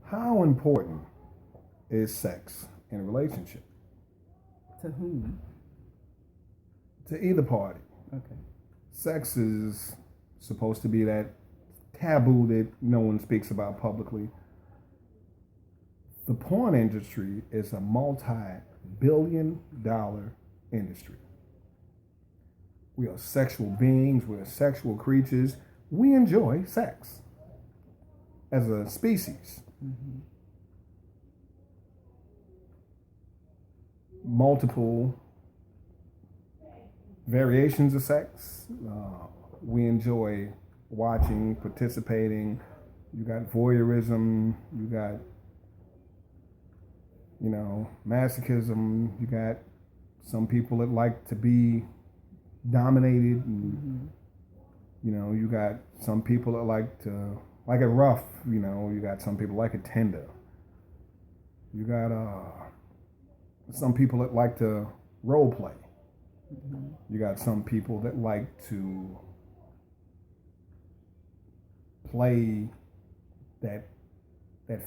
How important is sex in a relationship? To whom? To either party. Okay. Sex is supposed to be that taboo that no one speaks about publicly. The porn industry is a multi-billion-dollar industry. We are sexual beings, we are sexual creatures. We enjoy sex as a species. Mm-hmm. Multiple variations of sex. We enjoy watching, participating. You got voyeurism, you got, masochism, you got some people that like to be dominated, and you got some people that like it rough, you got some people like it tender. You got some people that like to role play. You got some people that like to play that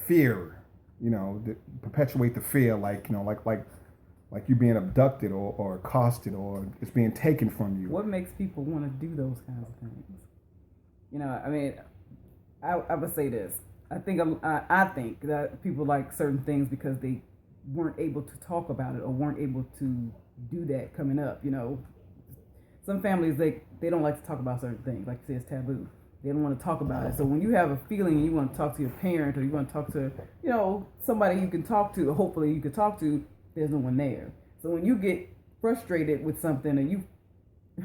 fear, that perpetuate the fear, like you being abducted or accosted or it's being taken from you. What makes people want to do those kinds of things? I would say this. I think that people like certain things because they weren't able to talk about it or weren't able to do that coming up. Some families they don't like to talk about certain things, like you say, it's taboo. They don't want to talk about it. So when you have a feeling and you want to talk to your parent or you want to talk to somebody you can talk to, or hopefully you can talk to, there's no one there. So when you get frustrated with something and you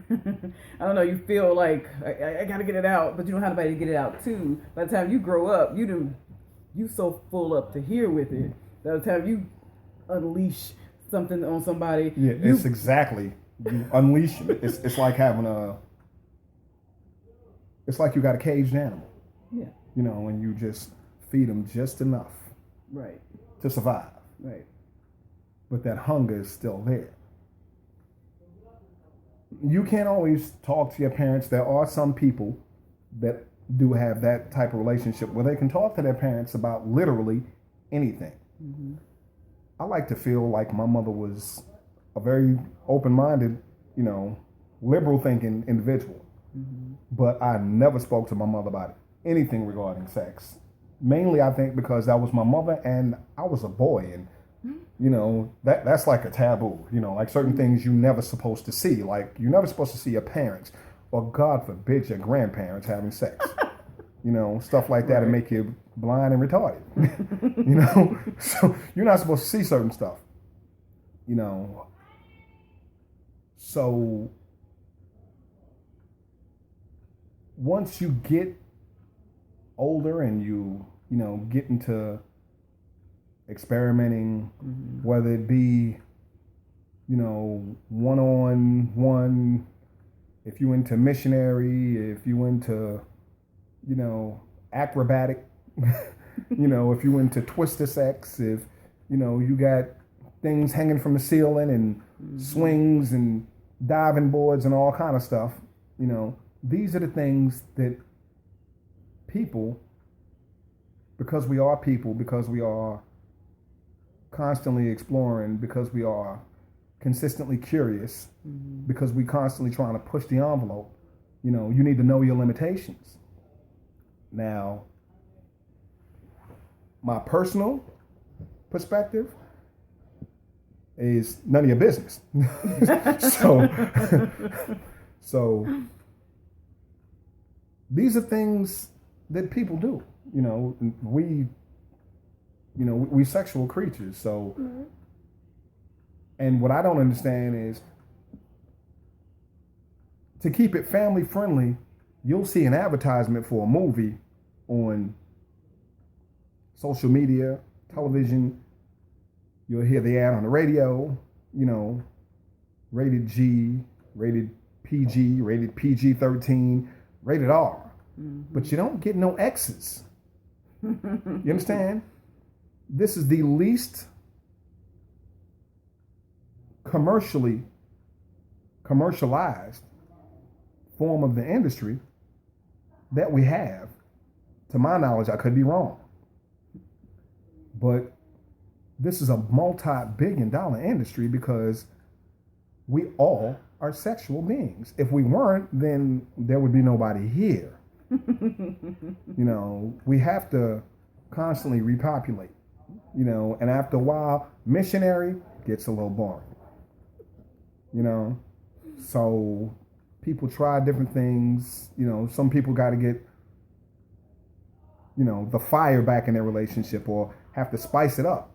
I don't know, you feel like I gotta get it out, but you don't have anybody to get it out to. By the time you grow up, you so full up to here with it. By the time you unleash something on somebody, it's exactly you unleash it. It's like having it's like you got a caged animal. Yeah. And you just feed them just enough, right, to survive. Right. But that hunger is still there. You can't always talk to your parents. There are some people that do have that type of relationship where they can talk to their parents about literally anything. Mm-hmm. I like to feel like my mother was a very open-minded, liberal thinking individual. Mm-hmm. But I never spoke to my mother about anything regarding sex. Mainly, I think because that was my mother and I was a boy, and that's like a taboo. Like certain things you're never supposed to see. Like you're never supposed to see your parents, or God forbid your grandparents having sex. Stuff like that to make you blind and retarded. So you're not supposed to see certain stuff. So once you get older and you get into experimenting, whether it be one-on-one, if you into missionary, if you into acrobatic, if you into twister sex, if you got things hanging from the ceiling and swings and diving boards and all kind of stuff, these are the things that people, because we are people, because we are constantly exploring, because we are consistently curious, because we constantly trying to push the envelope, you need to know your limitations. Now, my personal perspective is none of your business. So these are things that people do. We sexual creatures. So, and what I don't understand is, to keep it family friendly, you'll see an advertisement for a movie on social media, television. You'll hear the ad on the radio, rated G, rated PG, rated PG-13, rated R. But you don't get no X's. You understand? This is the least commercialized form of the industry that we have. To my knowledge, I could be wrong. But this is a multi-billion-dollar industry because we all are sexual beings. If we weren't, then there would be nobody here. We have to constantly repopulate. And after a while, missionary gets a little boring. So people try different things. Some people got to get, the fire back in their relationship or have to spice it up.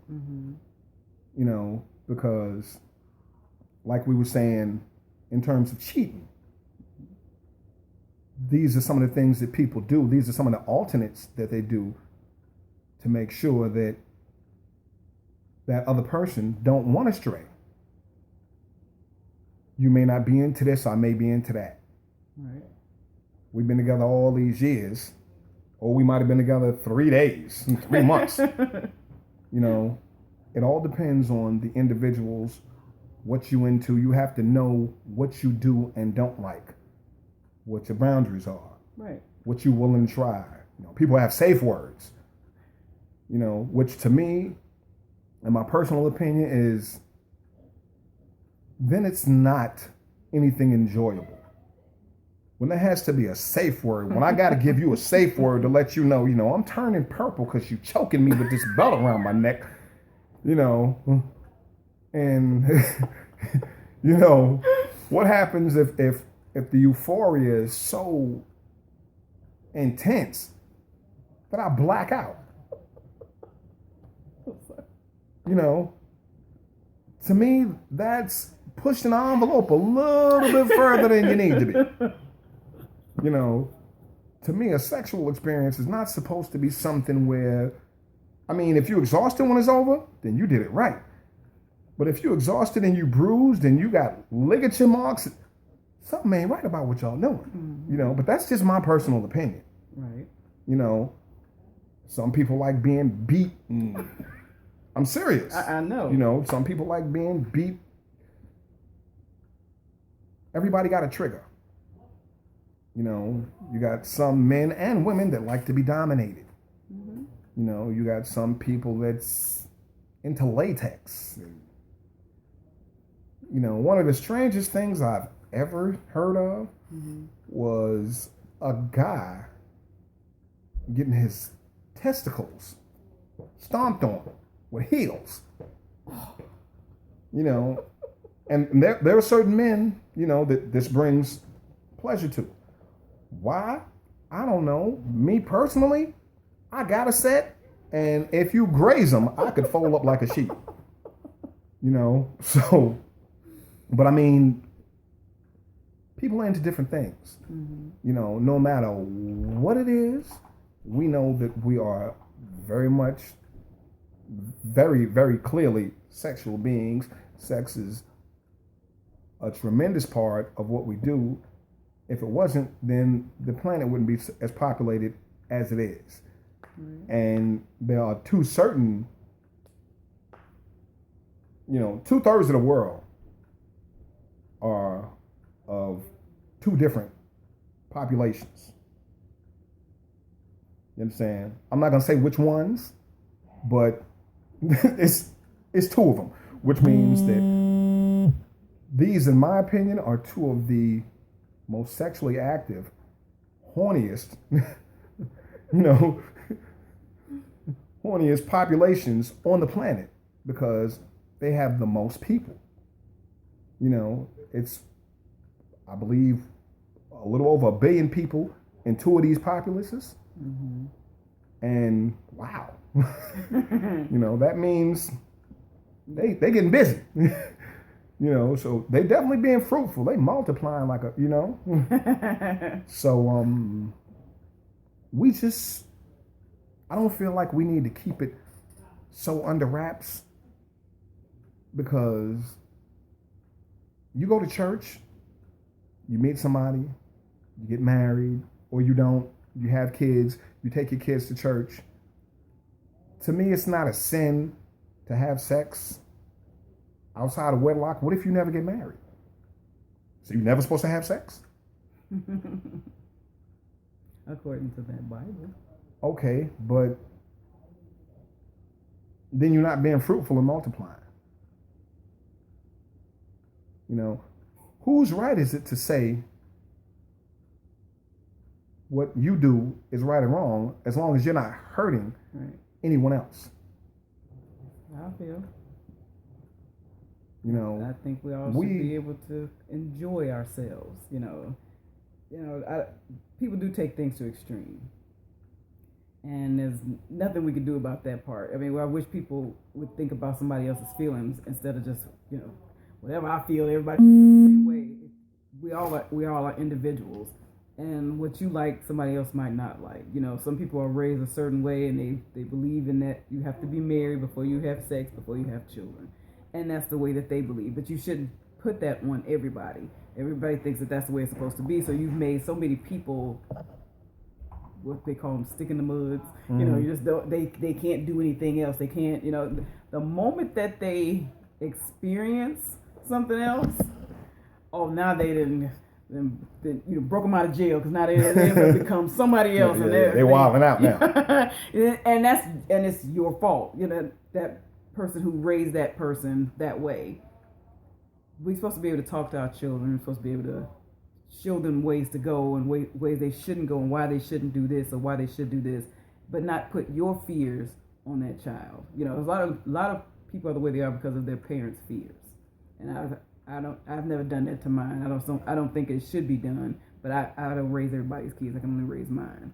Because like we were saying in terms of cheating, these are some of the things that people do. These are some of the alternates that they do to make sure that that other person don't want to stray. You may not be into this, I may be into that. Right. We've been together all these years, or we might have been together 3 days, 3 months. It all depends on the individuals, what you into. You have to know what you do and don't like, what your boundaries are, right? What you're willing to try. People have safe words, which to me, in my personal opinion, is then it's not anything enjoyable. When there has to be a safe word, when I got to give you a safe word to let you know, I'm turning purple because you choking me with this belt around my neck, and what happens if the euphoria is so intense that I black out? To me, that's pushing the envelope a little bit further than you need to be. To me, a sexual experience is not supposed to be something where, if you're exhausted when it's over, then you did it right. But if you're exhausted and you bruised and you got ligature marks, something ain't right about what y'all doing. But that's just my personal opinion. Right. Some people like being beaten. I'm serious. I know. Some people like being beat. Everybody got a trigger. You got some men and women that like to be dominated. You got some people that's into latex. One of the strangest things I've ever heard of was a guy getting his testicles stomped on with heels. And there are certain men, that this brings pleasure to. Why? I don't know. Me personally, I got a set, and if you graze them, I could fold up like a sheep. So, but people are into different things. No matter what it is, we know that we are very much, very, very clearly sexual beings. Sex is a tremendous part of what we do. If it wasn't, then the planet wouldn't be as populated as it is. And there are two certain, 2/3 of the world are of two different populations. You understand? I'm not gonna say which ones, but it's two of them, which means that these, in my opinion, are two of the most sexually active, horniest, horniest populations on the planet because they have the most people. It's, I believe, a little over 1 billion people in two of these populaces. And wow, that means they getting busy. So they definitely being fruitful. They multiplying like a, So I don't feel like we need to keep it so under wraps, because you go to church, you meet somebody, you get married, or you don't, you have kids, you take your kids to church. To me, it's not a sin to have sex outside of wedlock. What if you never get married? So you're never supposed to have sex? According to that Bible. Okay, but then you're not being fruitful and multiplying. Whose right is it to say what you do is right or wrong as long as you're not hurting anyone else? I feel. I think we all should be able to enjoy ourselves. People do take things to extreme, and there's nothing we can do about that part. I mean, I wish people would think about somebody else's feelings instead of just whatever I feel, everybody feels the same way. We all are individuals, and what you like, somebody else might not like. Some people are raised a certain way, and they believe in that you have to be married before you have sex, before you have children, and that's the way that they believe. But you shouldn't put that on everybody. Everybody thinks that that's the way it's supposed to be. So you've made so many people, what they call them, stick in the muds. You just don't. They can't do anything else. They can't. The moment that they experience something else, now they didn't. Broke them out of jail because now they become somebody else. And they're wilding out now. and it's your fault. That person who raised that person that way. We're supposed to be able to talk to our children. We're supposed to be able to show them ways to go and ways they shouldn't go and why they shouldn't do this or why they should do this, but not put your fears on that child. There's a lot of people are the way they are because of their parents' fears, and I've never done that to mine. I don't think it should be done, but I don't raise everybody's kids. I can only raise mine.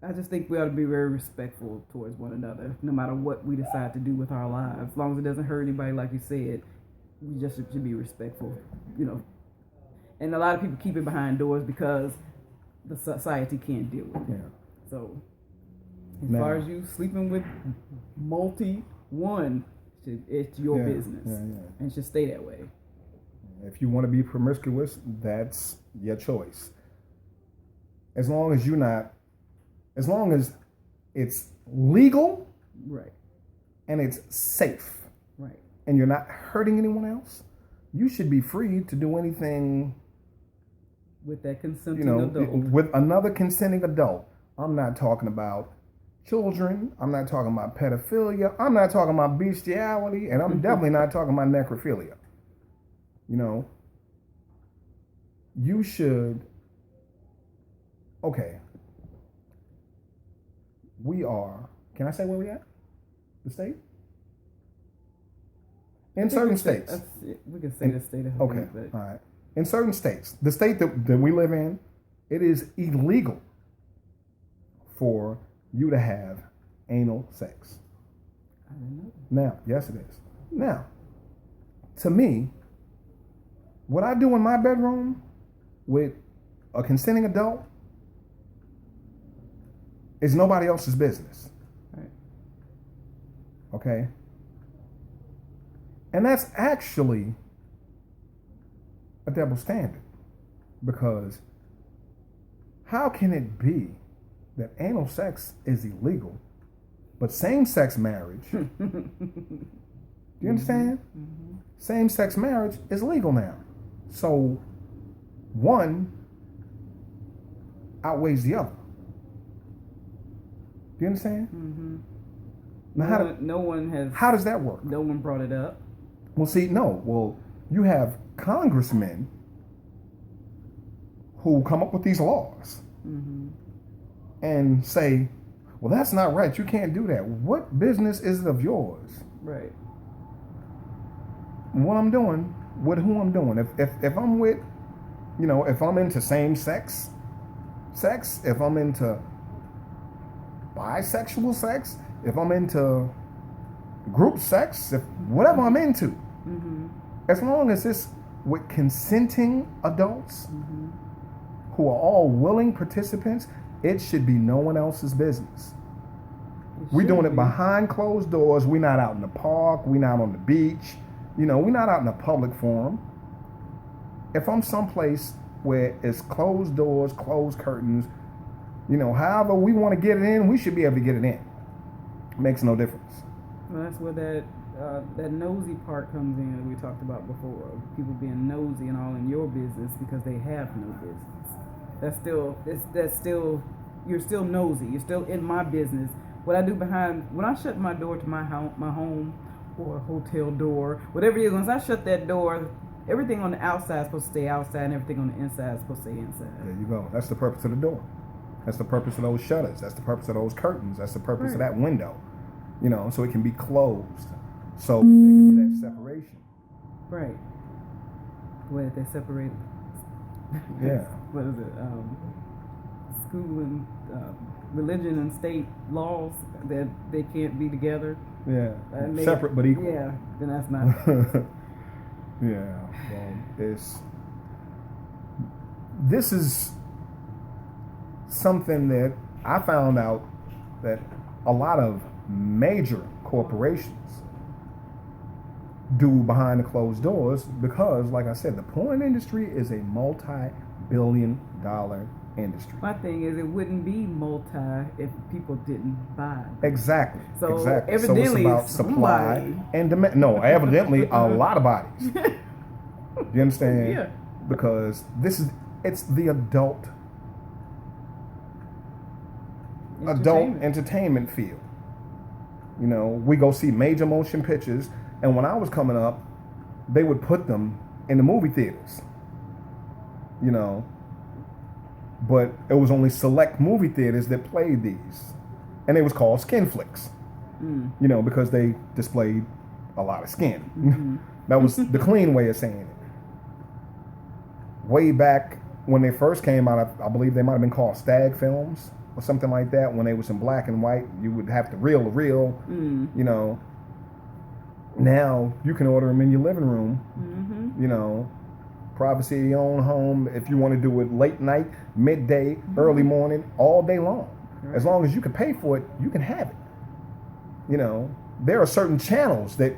I just think we ought to be very respectful towards one another, no matter what we decide to do with our lives. As long as it doesn't hurt anybody, like you said, we just should be respectful, And a lot of people keep it behind doors because the society can't deal with it. Yeah. So, as far as you sleeping with one, it's your business and should stay that way. If you want to be promiscuous, that's your choice. As long as it's legal, right, and it's safe, right, and you're not hurting anyone else, you should be free to do anything with that consenting adult. With another consenting adult. I'm not talking about children. I'm not talking about pedophilia. I'm not talking about bestiality, and I'm definitely not talking about necrophilia. You should. Okay. We are. Can I say where we at? The state? In certain states. We can say the state of Hawaii. Okay. All right. In certain states, the state that we live in, it is illegal for you to have anal sex. I didn't know that. Now, yes, it is. Now, to me, what I do in my bedroom with a consenting adult is nobody else's business. Right. Okay? And that's actually a double standard, because how can it be that anal sex is illegal, but same-sex marriage, do you understand? Mm-hmm. Same-sex marriage is legal now. So one outweighs the other. Do you understand? Mm-hmm. Now, how does that work? No one brought it up. Well, see, no. Well, you have congressmen who come up with these laws and say, well, that's not right. You can't do that. What business is it of yours? Right. What I'm doing, with who I'm doing. If I'm with, if I'm into same-sex sex, if I'm into bisexual sex, if I'm into group sex, if whatever I'm into, as long as it's with consenting adults who are all willing participants, it should be no one else's business. We're doing it behind closed doors. We're not out in the park. We're not on the beach. We're not out in a public forum. If I'm someplace where it's closed doors, closed curtains, however we want to get it in, we should be able to get it in. Makes no difference. Well, that's where that nosy part comes in, that we talked about before. People being nosy and all in your business because they have no business. You're still nosy. You're still in my business, what I do when I shut my door to my home or hotel door, whatever it is, once I shut that door, everything on the outside is supposed to stay outside, and everything on the inside is supposed to stay inside. There you go. That's the purpose of the door. That's the purpose of those shutters. That's the purpose of those curtains. That's the purpose of that window. So it can be closed. So there can be that separation. Right. The way that they separate. Yeah. What is it? School and religion and state laws that they can't be together. Yeah. Separate but equal. Yeah. Then that's not. Yeah. Well, this is something that I found out that a lot of major corporations do behind the closed doors because, like I said, the porn industry is a multi-billion-dollar industry. My thing is, it wouldn't be multi if people didn't buy. Exactly. So exactly. evidently, so it's about supply and demand. No, evidently, a lot of bodies. You understand? Yeah. Because it's the adult entertainment field. We go see major motion pictures, and when I was coming up, they would put them in the movie theaters. But it was only select movie theaters that played these, and it was called skin flicks. Because they displayed a lot of skin. Mm-hmm. That was the clean way of saying it. Way back when they first came out, I believe they might have been called stag films or something like that. When they was in black and white, you would have to reel the reel. Now you can order them in your living room. Privacy of your own home. If you want to do it late night, midday, early morning, all day long. Right. As long as you can pay for it, you can have it. There are certain channels that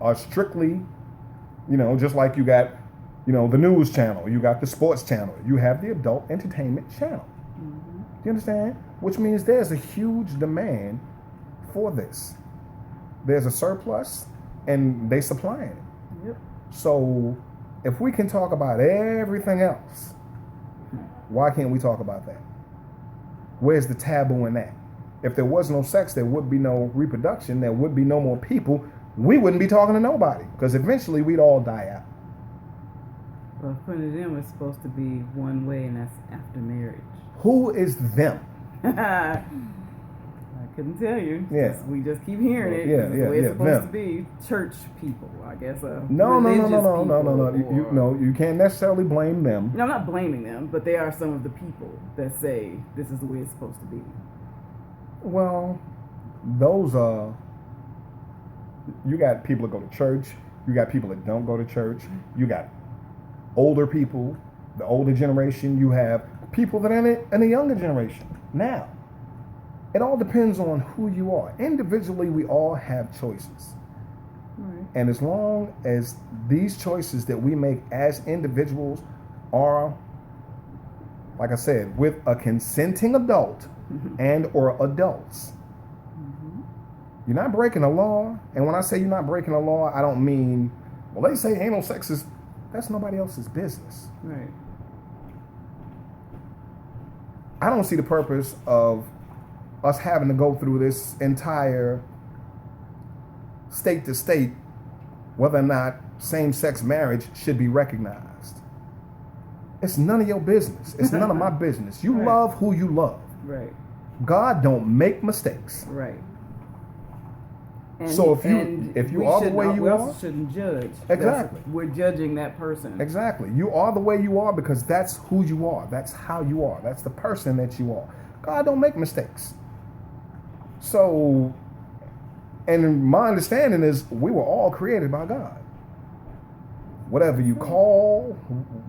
are strictly, just like you got, the news channel, you got the sports channel, you have the adult entertainment channel. Do you understand? Which means there's a huge demand for this. There's a surplus, and they supply it. Yep. So if we can talk about everything else, why can't we talk about that? Where's the taboo in that? If there was no sex, there would be no reproduction, there would be no more people, we wouldn't be talking to nobody, because eventually we'd all die out. Well, putting it in was supposed to be one way, and that's after marriage. Who is them? I couldn't tell you. Yeah. We just keep hearing it. Yeah, it's the way it's supposed to be. Church people, I guess. No. No. You can't necessarily blame them. I'm not blaming them, but they are some of the people that say this is the way it's supposed to be. Well, those are. You got people that go to church. You got people that don't go to church. You got older people, the older generation. You have people that are in the younger generation now. It all depends on who you are. Individually, we all have choices. Right. And as long as these choices that we make as individuals are, like I said, with a consenting adult and or adults, you're not breaking a law. And when I say you're not breaking a law, I don't mean, well, they say anal sex is, that's nobody else's business. Right. I don't see the purpose of us having to go through this entire state to state whether or not same-sex marriage should be recognized. It's none of your business. It's none of my business. You Right. love who you love. Right. God don't make mistakes. Right. And So if you we are the shouldn't- way you we are, also shouldn't judge. Exactly. We're judging that person. exactly. You are the way you are because that's who you are. That's how you are. That's the person that you are. God don't make mistakes. So, and my understanding is we were all created by God. Whatever you call,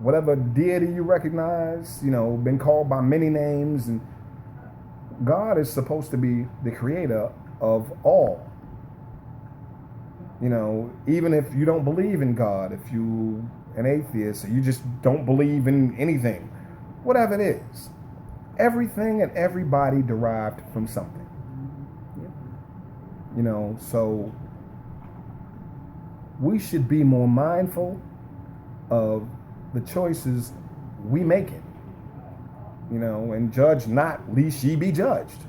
whatever deity you recognize, been called by many names, and God is supposed to be the creator of all. Even if you don't believe in God, if you an atheist, or you just don't believe in anything, whatever it is, everything and everybody derived from something. So we should be more mindful of the choices we make it, and judge not, lest ye be judged.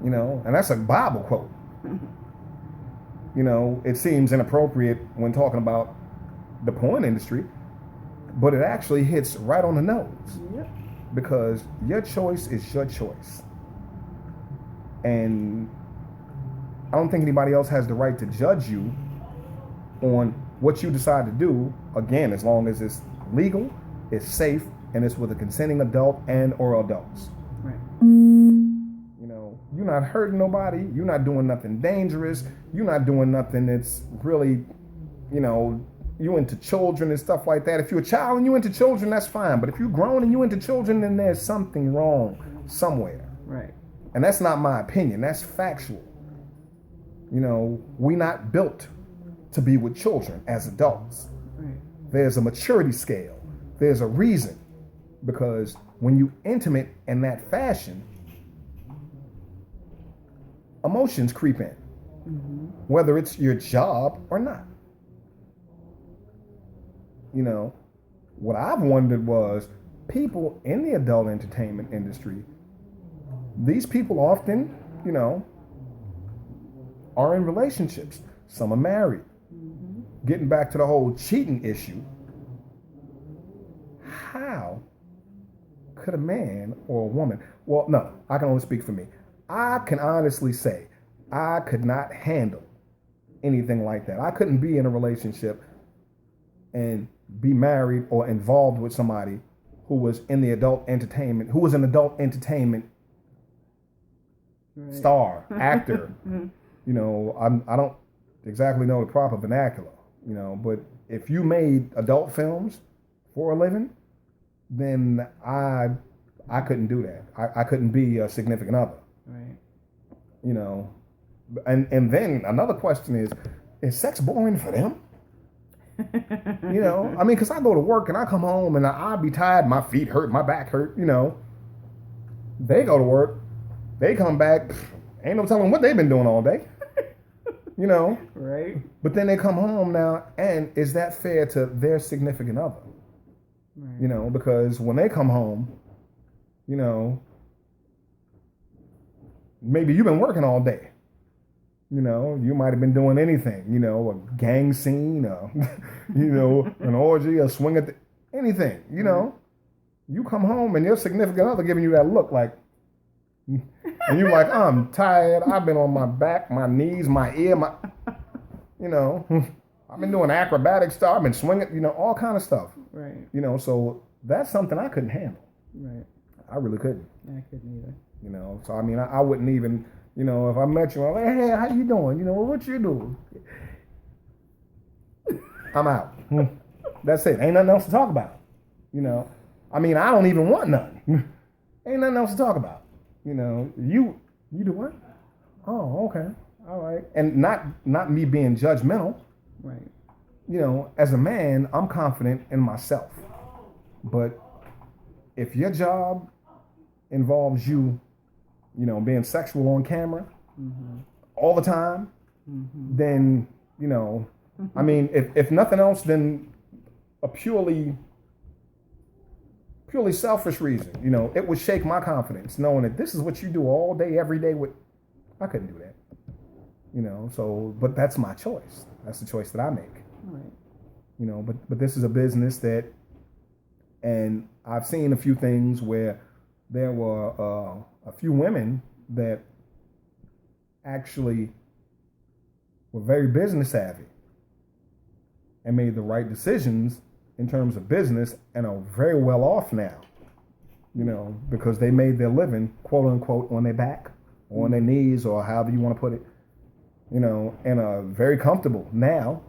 You know, and that's a Bible quote. You know, it seems inappropriate when talking about the porn industry, but it actually hits right on the nose. Yep. Because your choice is your choice. And I don't think anybody else has the right to judge you on what you decide to do, again, as long as it's legal, it's safe, and it's with a consenting adult and or adults. Right. You know, you're not hurting nobody, you're not doing nothing dangerous, you're not doing nothing that's really, you know, you into children and stuff like that. If you're a child and you into children, that's fine. But if you're grown and you into children, then there's something wrong somewhere. Right. And that's not my opinion, that's factual. You know, we're not built to be with children as adults. Right. There's a maturity scale. There's a reason. Because when you intimate in that fashion, emotions creep in. Mm-hmm. Whether it's your job or not. You know, what I've wondered was people in the adult entertainment industry, these people often, you know, are in relationships. Some are married. Mm-hmm. Getting back to the whole cheating issue, how could a man or a woman, well, no, I can only speak for me. I can honestly say I could not handle anything like that. I couldn't be in a relationship and be married or involved with somebody who was in the adult entertainment, who was an adult entertainment right. Star, actor. You know, I don't exactly know the proper vernacular, you know, but if you made adult films for a living, then I couldn't do that. I couldn't be a significant other. Right. You know, and then another question is sex boring for them? You know, I mean, because I go to work and I come home and I'll be tired, my feet hurt, my back hurt, you know. They go to work, they come back, ain't no telling what they've been doing all day. You know. Right. But then they come home now, and is that fair to their significant other? Right. You know, because when they come home, you know, maybe you've been working all day. You know, you might have been doing anything, you know, a gang scene, you know, an orgy, a swing at anything, you know. You come home and your significant other giving you that look like, and you're like, I'm tired. I've been on my back, my knees, my ear, you know, I've been doing acrobatic stuff. I've been swinging, you know, all kind of stuff. Right. You know, so that's something I couldn't handle. Right. I really couldn't. I couldn't either. You know, so I mean, I wouldn't even, you know, if I met you, I'm like, hey, how you doing? You know, what you doing? I'm out. That's it. Ain't nothing else to talk about. You know, I mean, I don't even want none. Ain't nothing else to talk about. You know, you do what? Oh, okay. All right. And not me being judgmental. Right. You know, as a man, I'm confident in myself. But if your job involves you, you know, being sexual on camera all the time, then, you know, I mean, if nothing else, then a purely selfish reason, you know, it would shake my confidence knowing that this is what you do all day, every day with, I couldn't do that, you know, so, but that's my choice. That's the choice that I make. Right. You know, but this is a business that, and I've seen a few things where there were a few women that actually were very business savvy and made the right decisions in terms of business and are very well off now, you know, because they made their living, quote unquote, on their back or on their knees or however you want to put it, you know, and are very comfortable now.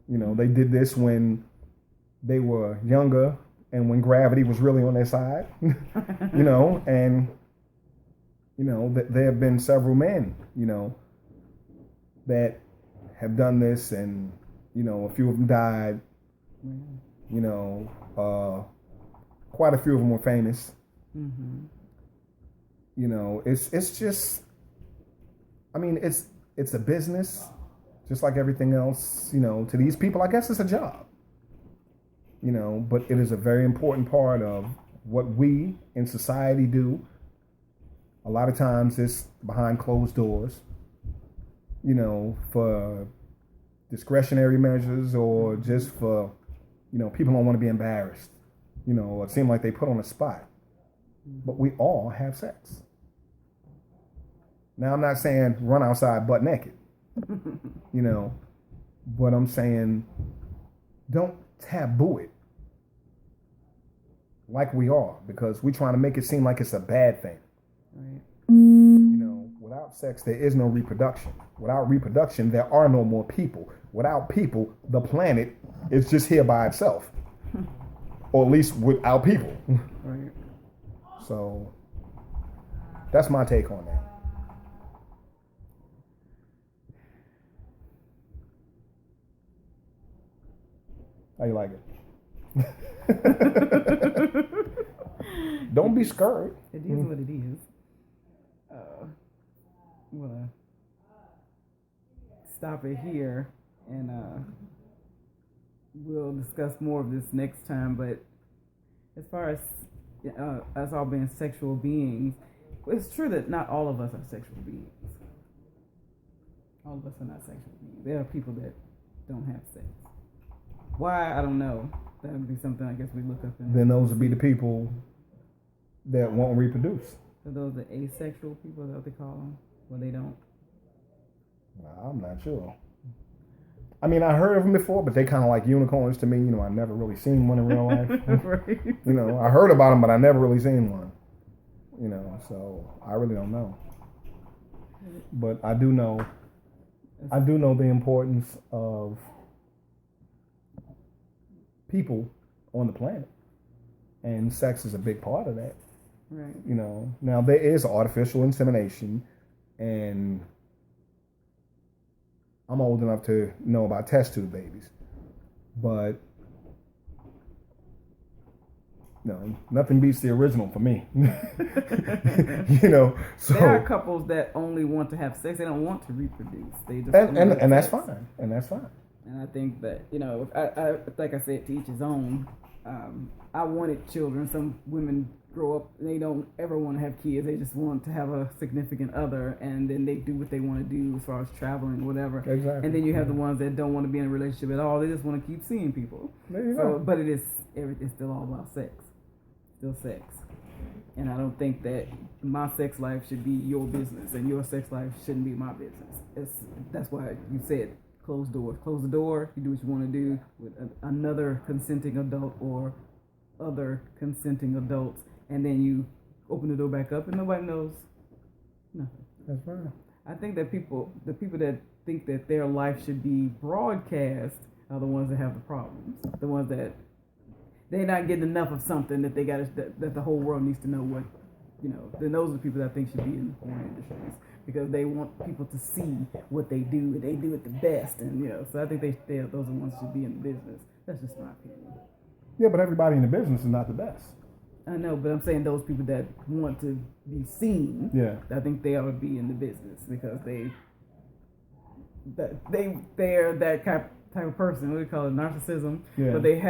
You know, they did this when they were younger and when gravity was really on their side, you know, and, you know, there have been several men, you know, that have done this and, you know, a few of them died, you know, quite a few of them were famous. You know, it's just, I mean, it's a business, just like everything else, you know, to these people, I guess it's a job. You know, but it is a very important part of what we in society do A lot of times it's behind closed doors, for discretionary measures or just for, people don't want to be embarrassed. It seems like they put on a spot. But we all have sex. Now, I'm not saying run outside butt naked, but I'm saying don't taboo it like we are, because we're trying to make it seem like it's a bad thing. Right. Without sex, there is no reproduction. Without reproduction, there are no more people. Without people, the planet is just here by itself. Or at least without people. Right. So that's my take on that. How you like it? Don't be scared. It is what it is. I'm gonna stop it here, and we'll discuss more of this next time. But as far as us all being sexual beings, it's true that not all of us are sexual beings. All of us are not sexual beings. There are people that don't have sex. Why? I don't know. That would be something I guess we look up. Then those would be the people that won't reproduce. So those are asexual people, is that what they call them? Well, they don't. I'm not sure. I mean, I heard of them before, but they kind of like unicorns to me. I never really seen one in real life. Right. I heard about them, but I never really seen one. So I really don't know. But I do know the importance of people on the planet, and sex is a big part of that. Right. Now there is artificial insemination, and I'm old enough to know about test tube babies, but nothing beats the original for me. So there are couples that only want to have sex; they don't want to reproduce. They just and that's fine. And that's fine. And I think that I like I said, to each his own. I wanted children. Some women grow up and they don't ever want to have kids. They just want to have a significant other, and then they do what they want to do as far as traveling or whatever. Exactly. And then you have the ones that don't want to be in a relationship at all. They just want to keep seeing people. There you go. But it's still all about sex. Still sex. And I don't think that my sex life should be your business, and your sex life shouldn't be my business. That's why you said close doors. Close the door. You do what you want to do with another consenting adult or other consenting adults, and then you open the door back up and nobody knows nothing. That's fine. I think that the people that think that their life should be broadcast are the ones that have the problems. The ones that they're not getting enough of something that they got that the whole world needs to know what, then those are the people that I think should be in the porn industries, because they want people to see what they do, and they do it the best, and so I think those are the ones that should be in the business. That's just my opinion. Yeah, but everybody in the business is not the best. I know, but I'm saying those people that want to be seen, yeah, I think they ought to be in the business, because they're that type of person. What do you call it? Narcissism. Yeah. But they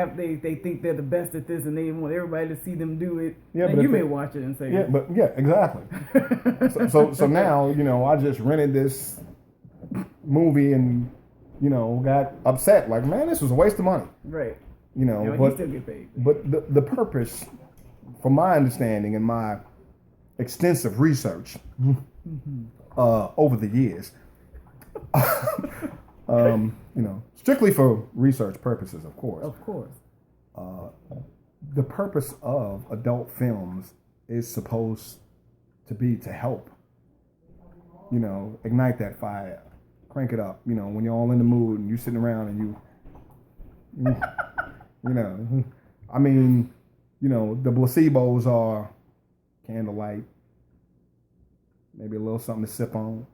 think they're the best at this, and they want everybody to see them do it. Yeah, and you may watch it and say, exactly. so now I just rented this movie and got upset. Like, man, this was a waste of money. Right. But you still get paid. But the purpose, from my understanding and my extensive research over the years, strictly for research purposes, of course. Of course. The purpose of adult films is supposed to be to help, ignite that fire, crank it up. When you're all in the mood and you're sitting around and you I mean, the placebos are candlelight, maybe a little something to sip on,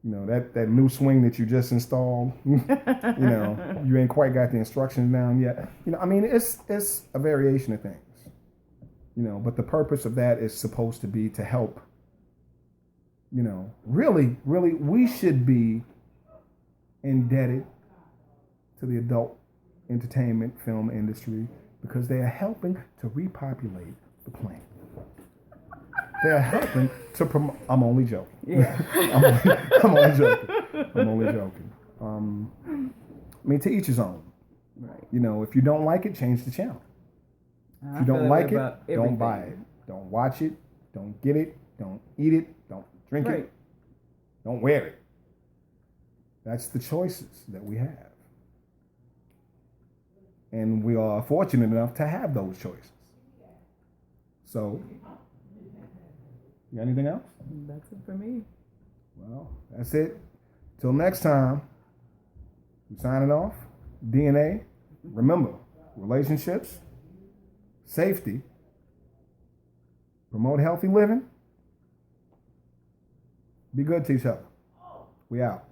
that new swing that you just installed, you ain't quite got the instructions down yet. It's a variation of things, but the purpose of that is supposed to be to help, really, we should be indebted to the adult entertainment film industry because they are helping to repopulate the planet. They are helping to promote. I'm only joking. Yeah. I'm only joking. I'm only joking. I mean, to each his own. Right. You know, if you don't like it, change the channel. If you don't like it, don't buy it. Don't watch it. Don't get it. Don't eat it. Don't drink it. Don't wear it. That's the choices that we have. And we are fortunate enough to have those choices. So, you got anything else? That's it for me. Well, that's it. Till next time, I'm signing off. DNA. Remember, relationships, safety, promote healthy living, be good to each other. We out.